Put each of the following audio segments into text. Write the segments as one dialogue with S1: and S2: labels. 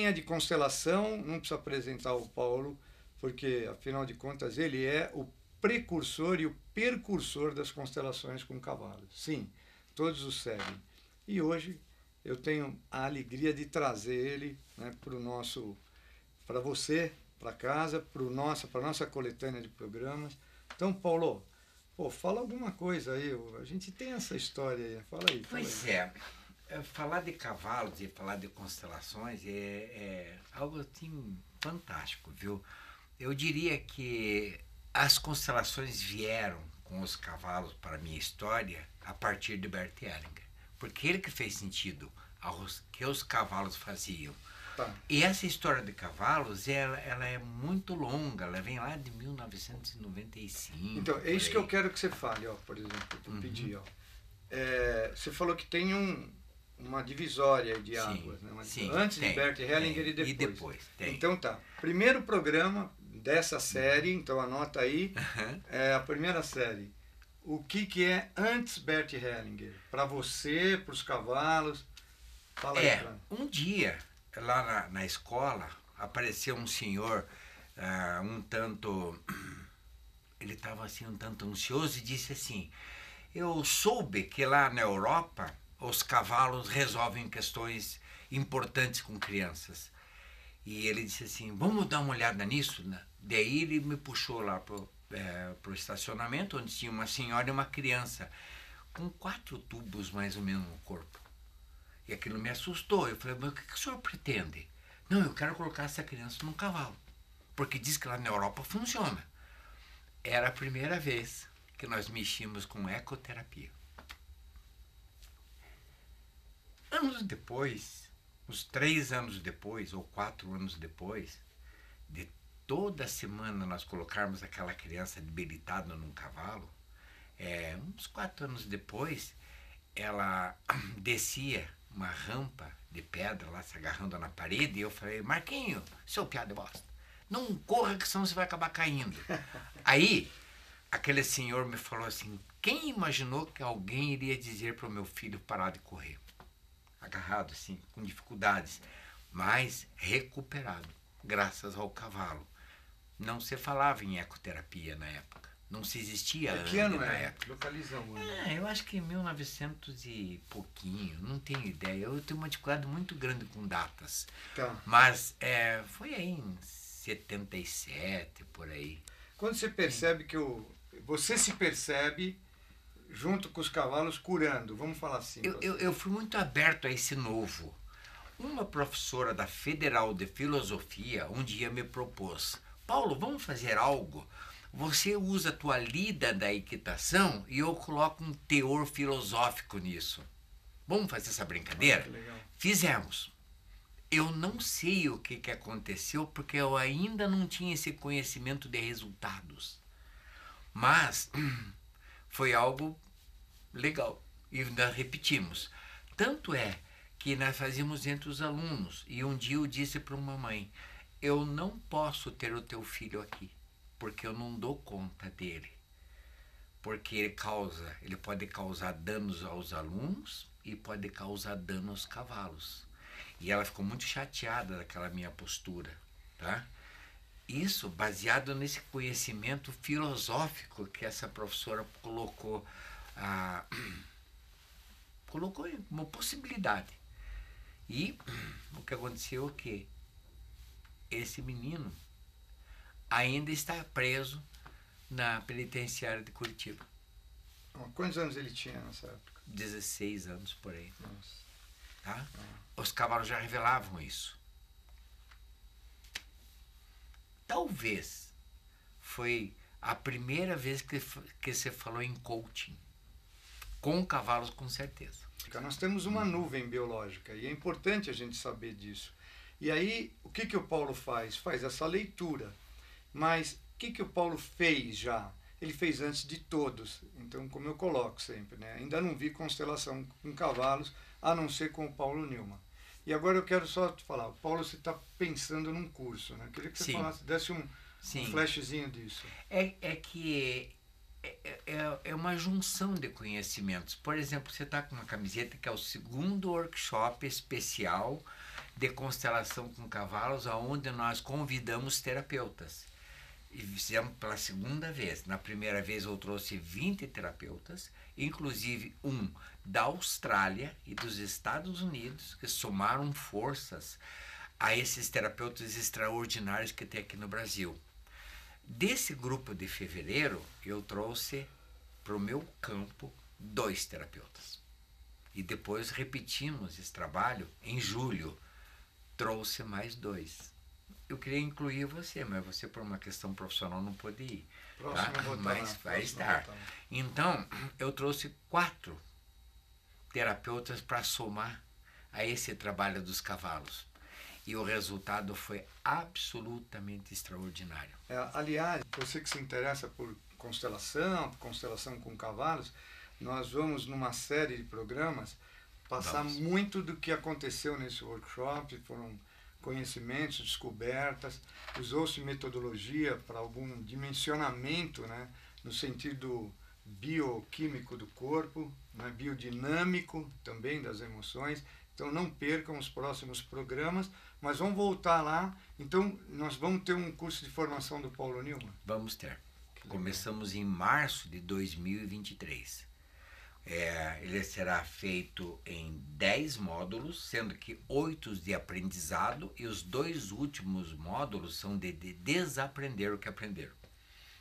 S1: quem é de constelação não precisa apresentar o Paulo, porque, afinal de contas, ele é o precursor e o percursor das constelações com cavalos. Sim, todos o seguem. E hoje eu tenho a alegria de trazer ele, né, para você, para casa, para a nossa coletânea de programas. Então, Paulo, pô, fala alguma coisa aí. A gente tem essa história aí. Fala aí.
S2: Pois é. Falar de cavalos e falar de constelações é algo assim fantástico, viu? Eu diria que as constelações vieram com os cavalos para a minha história a partir de Bert Hellinger, porque ele que fez sentido aos que os cavalos faziam.
S1: Tá.
S2: E essa história de cavalos, ela é muito longa, ela vem lá de 1995.
S1: Então, é isso que eu quero que você fale, ó, por exemplo, eu pedi, ó. Você falou que tem uma divisória de águas, né? Antes de Bert Hellinger e depois.
S2: E depois, tem.
S1: Então tá. Primeiro programa dessa série, então anota aí, a primeira série. O que é antes Bert Hellinger? Para você, para os cavalos? Fala aí, Fran.
S2: Um dia, lá na escola, apareceu um senhor, ele estava assim um tanto ansioso e disse assim: eu soube que lá na Europa os cavalos resolvem questões importantes com crianças. E ele disse assim: vamos dar uma olhada nisso? Daí ele me puxou lá pro estacionamento, onde tinha uma senhora e uma criança, com 4 tubos mais ou menos no corpo. E aquilo me assustou. Eu falei: mas o que o senhor pretende? Não, eu quero colocar essa criança num cavalo, porque diz que lá na Europa funciona. Era a primeira vez que nós mexíamos com ecoterapia. Anos depois, uns 3 anos depois, ou 4 anos depois, de toda semana nós colocarmos aquela criança debilitada num cavalo, uns 4 anos depois, ela descia uma rampa de pedra lá, se agarrando na parede, e eu falei: Marquinho, seu piada de bosta, não corra que senão você vai acabar caindo. Aí, aquele senhor me falou assim: quem imaginou que alguém iria dizer para o meu filho parar de correr? Agarrado assim, com dificuldades, mas recuperado, graças ao cavalo. Não se falava em ecoterapia na época. Não se existia
S1: que ano
S2: na
S1: é?
S2: época.
S1: Localizamos.
S2: Eu acho que em 1900 e pouquinho, não tenho ideia. Eu tenho uma dificuldade muito grande com datas.
S1: Tá.
S2: Mas foi aí em 77, por aí.
S1: Quando você percebe que você se percebe junto com os cavalos curando, vamos falar assim.
S2: Eu fui muito aberto a esse novo. Uma professora da Federal de Filosofia um dia me propôs: Paulo, vamos fazer algo? Você usa a tua lida da equitação e eu coloco um teor filosófico nisso. Vamos fazer essa brincadeira?
S1: Que legal.
S2: Fizemos. Eu não sei o que aconteceu, porque eu ainda não tinha esse conhecimento de resultados. Mas foi algo legal. E ainda repetimos. Tanto é que nós fazíamos entre os alunos. E um dia eu disse para uma mãe: eu não posso ter o teu filho aqui, porque eu não dou conta dele. Porque ele pode causar danos aos alunos e pode causar dano aos cavalos. E ela ficou muito chateada daquela minha postura, tá? Isso baseado nesse conhecimento filosófico que essa professora colocou uma possibilidade. E o que aconteceu é que esse menino ainda está preso na penitenciária de Curitiba.
S1: Quantos anos ele tinha nessa época?
S2: 16 anos por aí.
S1: Nossa.
S2: Tá? Os cavalos já revelavam isso. Talvez foi a primeira vez que você falou em coaching. Com cavalos, com certeza.
S1: Nós temos uma nuvem biológica e é importante a gente saber disso. E aí, o que o Paulo faz? Faz essa leitura. Mas o que o Paulo fez já? Ele fez antes de todos. Então, como eu coloco sempre, né? Ainda não vi constelação com cavalos, a não ser com o Paulo Newman. E agora eu quero só te falar, Paulo, você está pensando num curso, né? Eu queria que você falasse, desse um flashzinho disso.
S2: É uma junção de conhecimentos. Por exemplo, você está com uma camiseta que é o 2º workshop especial de constelação com cavalos, onde nós convidamos terapeutas. E fizemos pela segunda vez. Na primeira vez eu trouxe 20 terapeutas, inclusive um da Austrália e dos Estados Unidos, que somaram forças a esses terapeutas extraordinários que tem aqui no Brasil. Desse grupo de fevereiro, eu trouxe para o meu campo 2 terapeutas. E depois repetimos esse trabalho em julho. Trouxe mais 2. Eu queria incluir você, mas você, por uma questão profissional, não pôde ir.
S1: Próximo
S2: Tá? Mas vai estar. Então, eu trouxe 4 terapeutas para somar a esse trabalho dos cavalos. E o resultado foi absolutamente extraordinário.
S1: Aliás, você que se interessa por constelação com cavalos, nós vamos, numa série de programas, passar muito do que aconteceu nesse workshop. Foram conhecimentos, descobertas, usou-se metodologia para algum dimensionamento, né, no sentido bioquímico do corpo, né, biodinâmico também das emoções. Então não percam os próximos programas, mas vamos voltar lá. Então nós vamos ter um curso de formação do Paulo Newman?
S2: Vamos ter. Começamos em março de 2023. Ele será feito em 10 módulos, sendo que 8 de aprendizado, e os 2 últimos módulos são de desaprender o que aprenderam.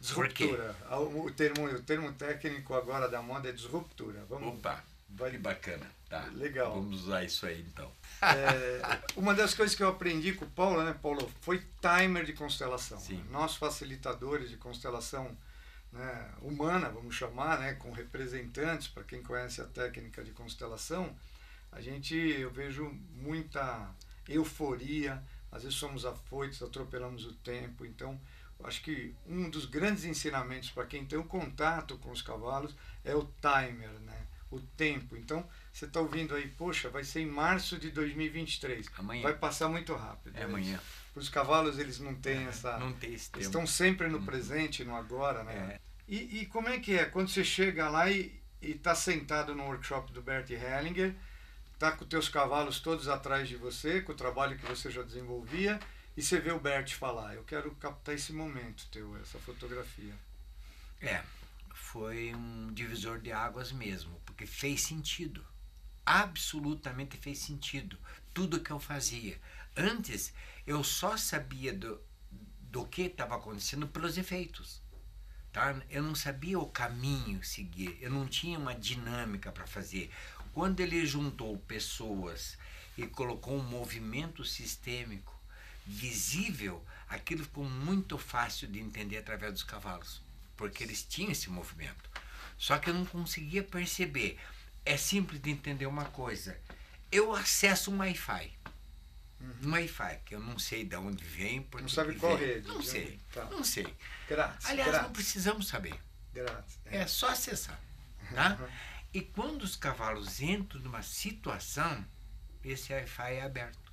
S1: Disruptura. O termo técnico agora da moda é disruptura.
S2: Opa, que bacana. Tá.
S1: Legal.
S2: Vamos usar isso aí então.
S1: Uma das coisas que eu aprendi com o Paulo, né, Paulo, foi timer de constelação.
S2: Sim.
S1: Nós, facilitadores de constelação, né, humana, vamos chamar, né, com representantes, para quem conhece a técnica de constelação, eu vejo muita euforia, às vezes somos afoitos, atropelamos o tempo. Então, eu acho que um dos grandes ensinamentos para quem tem o contato com os cavalos é o timer, né, o tempo. Então, você está ouvindo aí, poxa, vai ser em março de 2023.
S2: Amanhã.
S1: Vai passar muito rápido.
S2: É amanhã.
S1: Os cavalos, eles não têm essa...
S2: Não tem esse tempo.
S1: Estão sempre no presente, no agora, né? E como é que é? Quando você chega lá e está sentado no workshop do Bert Hellinger, está com os teus cavalos todos atrás de você, com o trabalho que você já desenvolvia, e você vê o Bert falar, eu quero captar esse momento teu, essa fotografia.
S2: Foi um divisor de águas mesmo, porque fez sentido. Absolutamente fez sentido. Tudo que eu fazia. Antes, eu só sabia do que estava acontecendo pelos efeitos. Tá? Eu não sabia o caminho seguir, eu não tinha uma dinâmica para fazer. Quando ele juntou pessoas e colocou um movimento sistêmico visível, aquilo ficou muito fácil de entender através dos cavalos, porque eles tinham esse movimento. Só que eu não conseguia perceber. É simples de entender uma coisa. Eu acesso um Wi-Fi. Um Wi-Fi, que eu não sei de onde vem.
S1: Não sabe qual rede.
S2: Não sei,
S1: tá.
S2: não sei.
S1: Grátis.
S2: Aliás, não precisamos saber.
S1: Grátis.
S2: É só acessar. Tá? E quando os cavalos entram numa situação, esse Wi-Fi é aberto.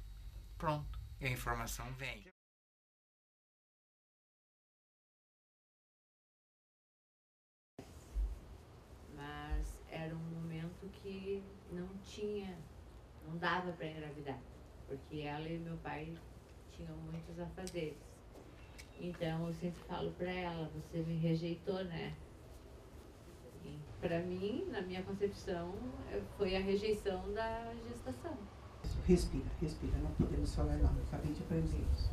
S2: Pronto. E a informação vem.
S3: Mas era um momento que não dava para engravidar, porque ela e meu pai tinham muitos afazeres. Então eu sempre falo para ela, você me rejeitou, né? E para mim, na minha concepção, foi a rejeição da gestação.
S4: Respira, respira, não podemos falar não, eu acabei de aprender isso.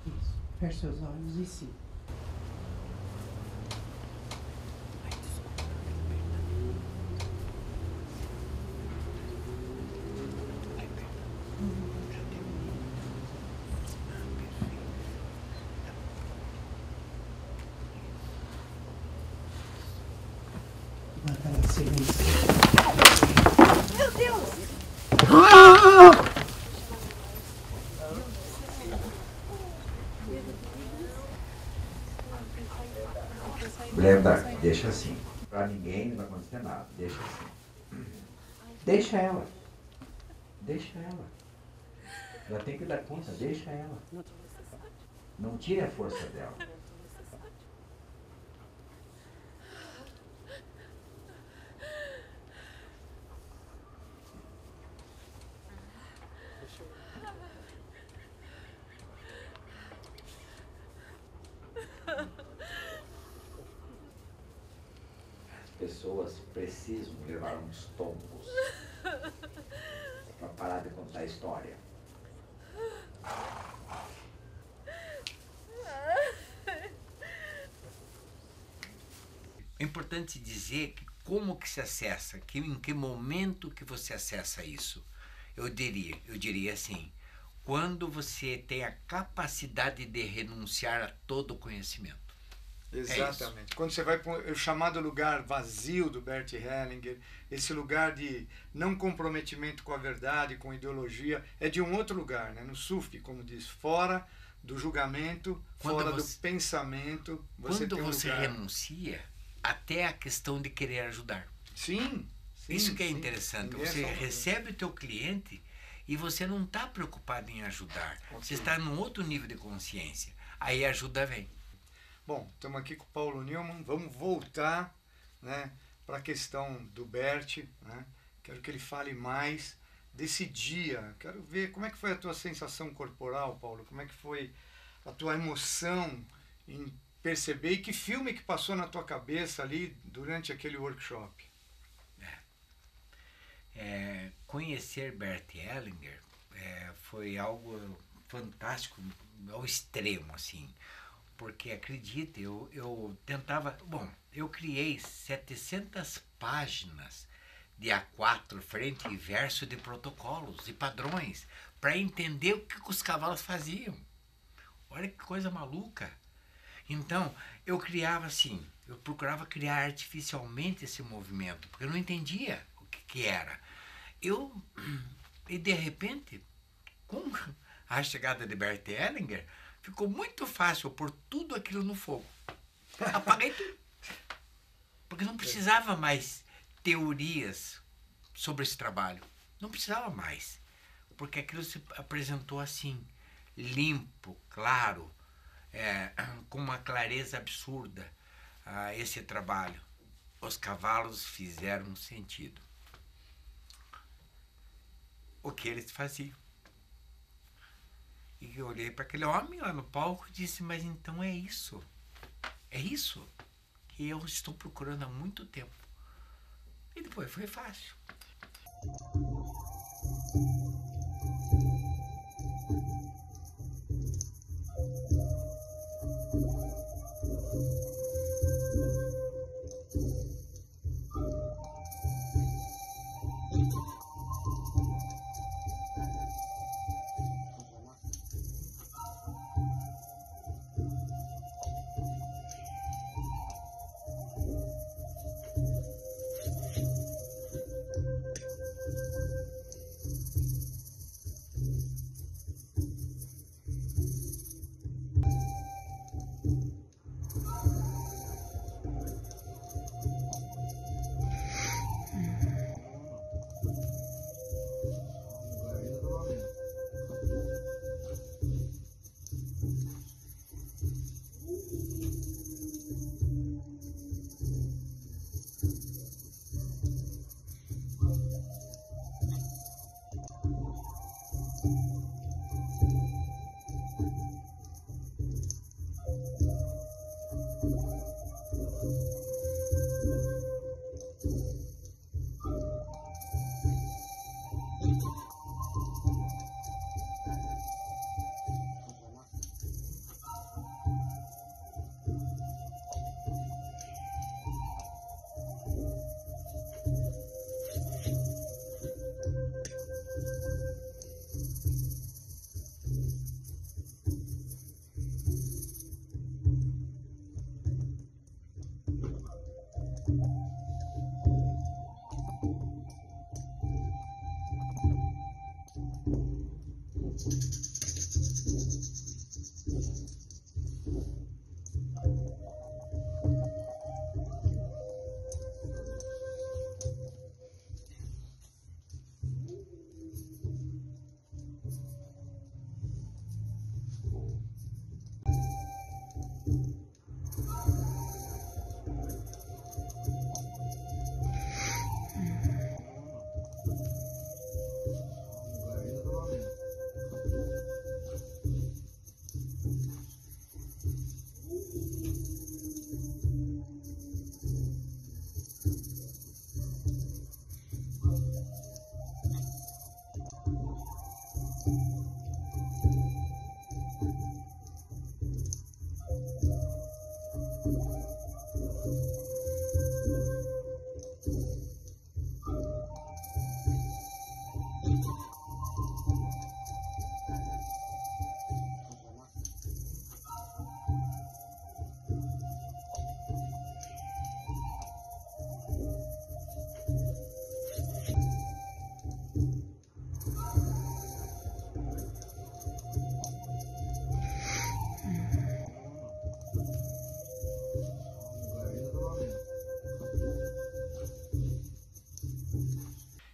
S4: Isso, feche seus olhos e sim.
S3: Meu Deus!
S2: Brenda, deixa assim. Pra ninguém não vai acontecer nada. Deixa assim. Deixa ela. Deixa ela. Ela tem que dar conta. Deixa ela. Não tire a força dela.
S5: pessoas precisam levar uns tombos para parar de contar a história.
S2: É importante dizer que como que se acessa, em que momento que você acessa isso. Eu diria assim, quando você tem a capacidade de renunciar a todo conhecimento.
S1: Exatamente. Quando você vai para o chamado lugar vazio do Bert Hellinger, esse lugar de não comprometimento com a verdade, com a ideologia, é de um outro lugar, né? No Sufi, como diz, fora do julgamento, fora do pensamento.
S2: Quando
S1: tem um
S2: você
S1: lugar.
S2: renuncia, até a questão de querer ajudar.
S1: Sim.
S2: Isso que é
S1: sim.
S2: interessante.
S1: Ninguém
S2: Você
S1: é só
S2: recebe o teu cliente e você não está preocupado em ajudar. Você está num outro nível de consciência. Aí a ajuda vem.
S1: Bom, estamos aqui com o Paulo Newman, vamos voltar, né, para a questão do Bert, né? Quero que ele fale mais desse dia, quero ver como é que foi a tua sensação corporal, Paulo, como é que foi a tua emoção em perceber e que filme que passou na tua cabeça ali durante aquele workshop.
S2: Conhecer Bert Hellinger foi algo fantástico ao extremo, assim. Porque, acredite, eu tentava... Bom, eu criei 700 páginas de A4, frente e verso de protocolos e padrões para entender o que os cavalos faziam. Olha que coisa maluca. Então, eu criava assim, eu procurava criar artificialmente esse movimento, porque eu não entendia o que era. E de repente, com a chegada de Bert Hellinger, ficou muito fácil pôr tudo aquilo no fogo. Apaguei tudo. Porque não precisava mais teorias sobre esse trabalho. Não precisava mais. Porque aquilo se apresentou assim, limpo, claro, com uma clareza absurda, esse trabalho. Os cavalos fizeram sentido. O que eles faziam. E eu olhei para aquele homem lá no palco e disse, mas então é isso. É isso que eu estou procurando há muito tempo. E depois foi fácil.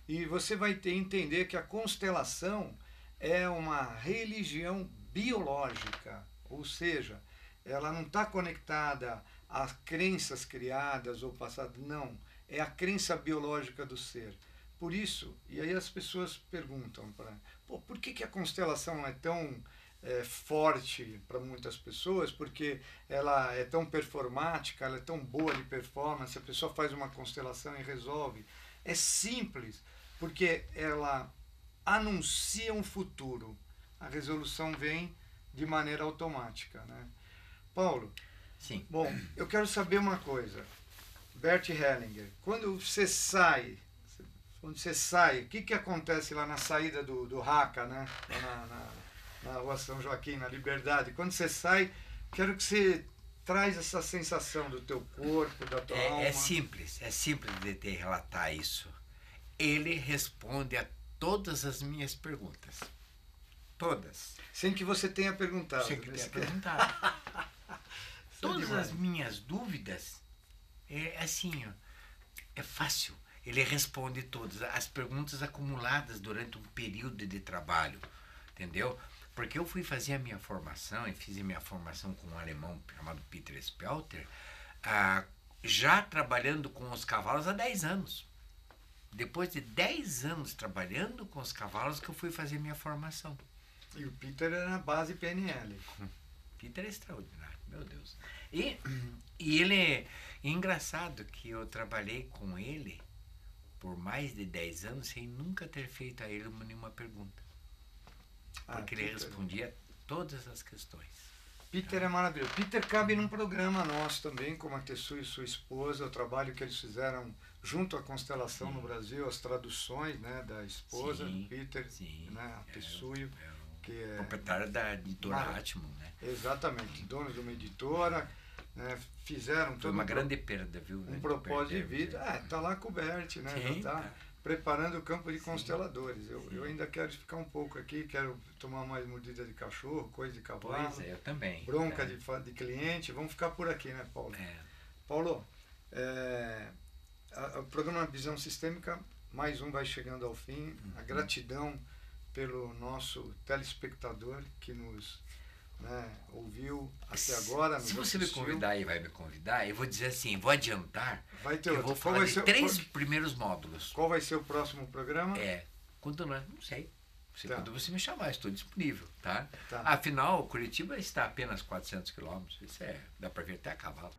S1: E você vai entender que a constelação é uma religião biológica, ou seja, ela não está conectada às crenças criadas ou passadas, não, é a crença biológica do ser. Por isso, e aí as pessoas perguntam, por que a constelação é tão forte para muitas pessoas? Porque ela é tão performática, ela é tão boa de performance, a pessoa faz uma constelação e resolve. É simples, porque ela anuncia um futuro. A resolução vem de maneira automática, né? Paulo,
S2: Sim.
S1: bom, eu quero saber uma coisa. Bert Hellinger, quando você sai, o que acontece lá na saída do Raca, né? Lá na Rua São Joaquim, na Liberdade? Quando você sai, quero que você traz essa sensação do teu corpo, da tua alma.
S2: É simples de te relatar isso. Ele responde a todas as minhas perguntas. Todas.
S1: Sem que você tenha perguntado.
S2: Sem que tenha perguntado. Todas as minhas dúvidas, é assim, ó, é fácil. Ele responde todas as perguntas acumuladas durante um período de trabalho, entendeu? Porque eu fui fazer a minha formação, e fiz a minha formação com um alemão chamado Peter Spelter, já trabalhando com os cavalos há 10 anos. Depois de 10 anos trabalhando com os cavalos que eu fui fazer minha formação.
S1: E o Peter era na base PNL.
S2: Peter é extraordinário, meu Deus. E ele é engraçado que eu trabalhei com ele por mais de 10 anos sem nunca ter feito a ele nenhuma pergunta. Porque ele respondia todas as questões.
S1: Peter é maravilhoso. Peter cabe num programa nosso também, como a Tessu e sua esposa, o trabalho que eles fizeram junto à Constelação no Brasil, as traduções, né, da esposa do Peter, né, a Tessuio, que é
S2: proprietária da editora Atmon, né?
S1: Exatamente, dono de uma editora, né, fizeram
S2: foi uma grande perda, viu?
S1: Um propósito de vida. Tá lá com o Bert, né?
S2: Sim,
S1: já tá preparando o campo de consteladores. Eu ainda quero ficar um pouco aqui, quero tomar mais mordida de cachorro, coisa de cavalo.
S2: Pois é, eu também.
S1: Bronca de cliente. Vamos ficar por aqui, né, Paulo? Paulo, o programa Visão Sistêmica, mais um vai chegando ao fim. A gratidão pelo nosso telespectador que nos ouviu até agora.
S2: Se você me convidar e vai me convidar, eu vou dizer assim, vou adiantar, eu vou falar de 3 primeiros módulos.
S1: Qual vai ser o próximo programa?
S2: Quando não sei. Quando você me chamar, estou disponível, tá? Afinal, Curitiba está a apenas 400 quilômetros, isso dá para vir até a cavalo.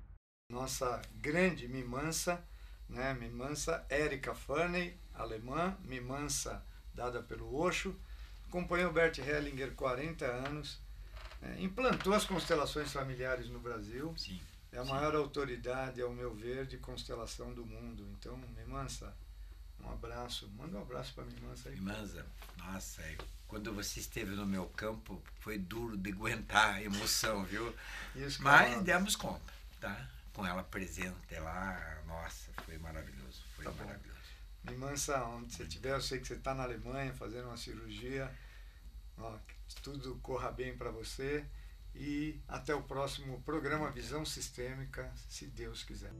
S1: Nossa grande mimança, né? Mimança Érica Farney, alemã, mimança dada pelo Osho, acompanhou Bert Hellinger 40 anos, implantou as constelações familiares no Brasil.
S2: Sim,
S1: é a maior autoridade, ao meu ver, de constelação do mundo. Então, Mimança, um abraço. Manda um abraço para Mimança aí.
S2: Mimança, nossa, quando você esteve no meu campo, foi duro de aguentar a emoção, viu? Mas demos conta, tá? Com ela presente lá, nossa, foi maravilhoso. Foi maravilhoso.
S1: Mimança, onde você estiver, eu sei que você está na Alemanha fazendo uma cirurgia. Que tudo corra bem para você e até o próximo programa Visão Sistêmica, se Deus quiser.